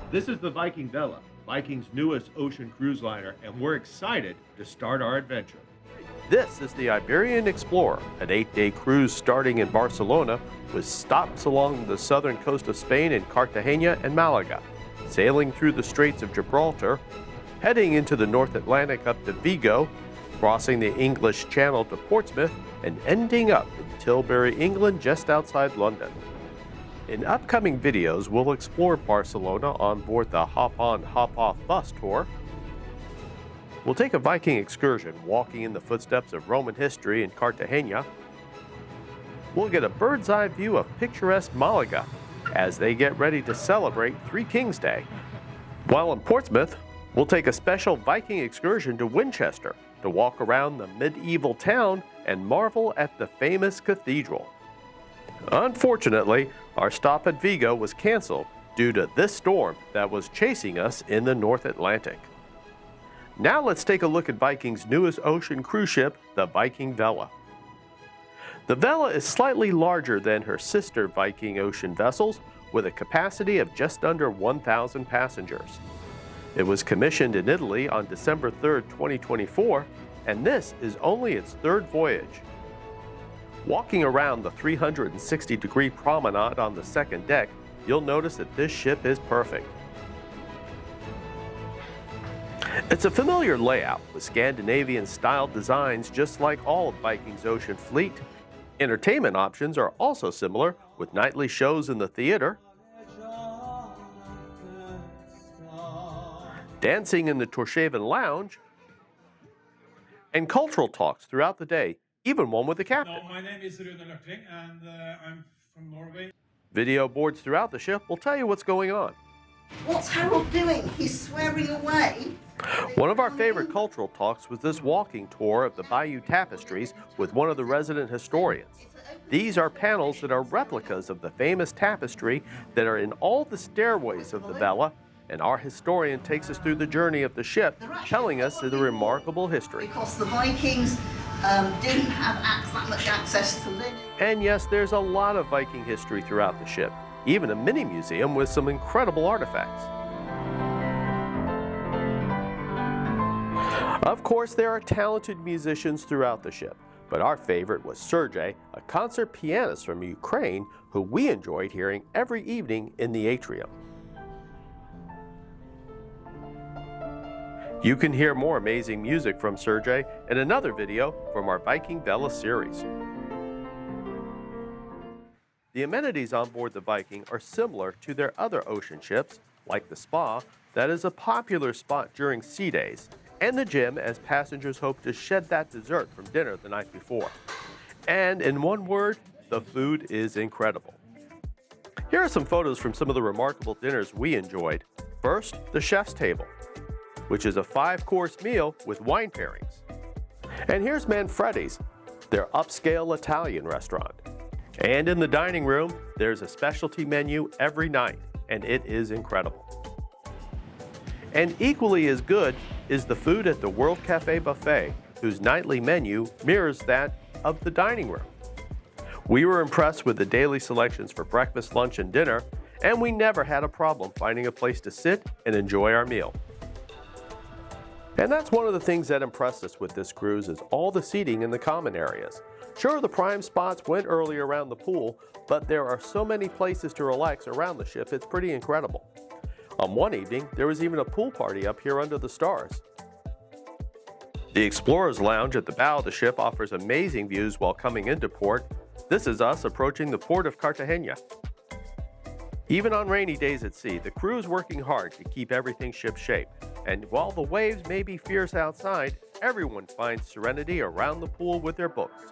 This is the Viking Vela, Viking's newest ocean cruise liner, and we're excited to start our adventure. This is the Iberian Explorer, an 8-day cruise starting in Barcelona with stops along the southern coast of Spain in Cartagena and Malaga, sailing through the Straits of Gibraltar, heading into the North Atlantic up to Vigo, crossing the English Channel to Portsmouth, and ending up in Tilbury, England, just outside London. In upcoming videos, we'll explore Barcelona on board the hop-on, hop-off bus tour. We'll take a Viking excursion, walking in the footsteps of Roman history in Cartagena. We'll get a bird's-eye view of picturesque Malaga as they get ready to celebrate Three Kings Day. While in Portsmouth, we'll take a special Viking excursion to Winchester to walk around the medieval town and marvel at the famous cathedral. Unfortunately, our stop at Vigo was canceled due to this storm that was chasing us in the North Atlantic. Now let's take a look at Viking's newest ocean cruise ship, the Viking Vela. The Vela is slightly larger than her sister Viking ocean vessels, with a capacity of just under 1,000 passengers. It was commissioned in Italy on December 3, 2024, and this is only its third voyage. Walking around the 360-degree promenade on the second deck, you'll notice that this ship is perfect. It's a familiar layout with Scandinavian-style designs just like all of Viking's ocean fleet. Entertainment options are also similar, with nightly shows in the theater, dancing in the Torshaven Lounge, and cultural talks throughout the day, even one with the captain. No, my name is Rune Løkling, and I'm from Norway. Video boards throughout the ship will tell you what's going on. What's Harold doing? He's swearing away. One of our favorite cultural talks was this walking tour of the Bayeux tapestries with one of the resident historians. These are panels that are replicas of the famous tapestry that are in all the stairways of the Vela, and our historian takes us through the journey of the ship, telling us the remarkable history. Because the Vikings didn't have that much access to linen. And yes, there's a lot of Viking history throughout the ship, even a mini museum with some incredible artifacts. Of course, there are talented musicians throughout the ship, but our favorite was Sergei, a concert pianist from Ukraine who we enjoyed hearing every evening in the atrium. You can hear more amazing music from Sergei in another video from our Viking Vela series. The amenities on board the Viking are similar to their other ocean ships, like the spa, that is a popular spot during sea days, and the gym, as passengers hope to shed that dessert from dinner the night before. And in one word, the food is incredible. Here are some photos from some of the remarkable dinners we enjoyed. First, the chef's table, which is a 5-course meal with wine pairings. And here's Manfredi's, their upscale Italian restaurant. And in the dining room, there's a specialty menu every night, and it is incredible. And equally as good is the food at the World Cafe Buffet, whose nightly menu mirrors that of the dining room. We were impressed with the daily selections for breakfast, lunch, and dinner, and we never had a problem finding a place to sit and enjoy our meal. And that's one of the things that impressed us with this cruise is all the seating in the common areas. Sure, the prime spots went early around the pool, but there are so many places to relax around the ship, it's pretty incredible. On one evening, there was even a pool party up here under the stars. The Explorer's Lounge at the bow of the ship offers amazing views while coming into port. This is us approaching the port of Cartagena. Even on rainy days at sea, the crew is working hard to keep everything ship-shape. And while the waves may be fierce outside, everyone finds serenity around the pool with their books.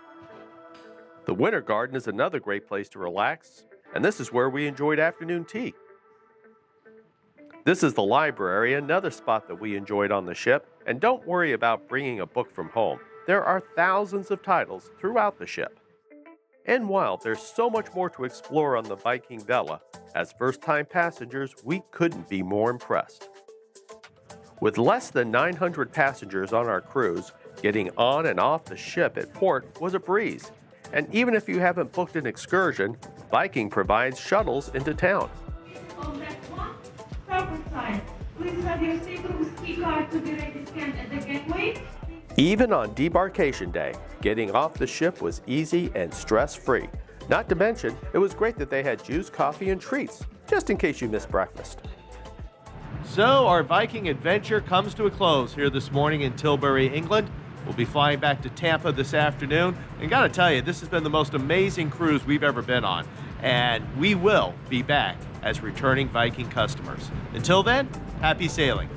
The Winter Garden is another great place to relax, and this is where we enjoyed afternoon tea. This is the library, another spot that we enjoyed on the ship, and don't worry about bringing a book from home. There are thousands of titles throughout the ship. And while there's so much more to explore on the Viking Vela, as first-time passengers, we couldn't be more impressed. With less than 900 passengers on our cruise, getting on and off the ship at port was a breeze. And even if you haven't booked an excursion, Viking provides shuttles into town. On that one, outside. Please have your stateroom's key card to be ready scanned at the gateway. Even on debarkation day, getting off the ship was easy and stress-free. Not to mention, it was great that they had juice, coffee, and treats, just in case you missed breakfast. So our Viking adventure comes to a close here this morning in Tilbury, England. We'll be flying back to Tampa this afternoon. And gotta tell you, this has been the most amazing cruise we've ever been on. And we will be back as returning Viking customers. Until then, happy sailing.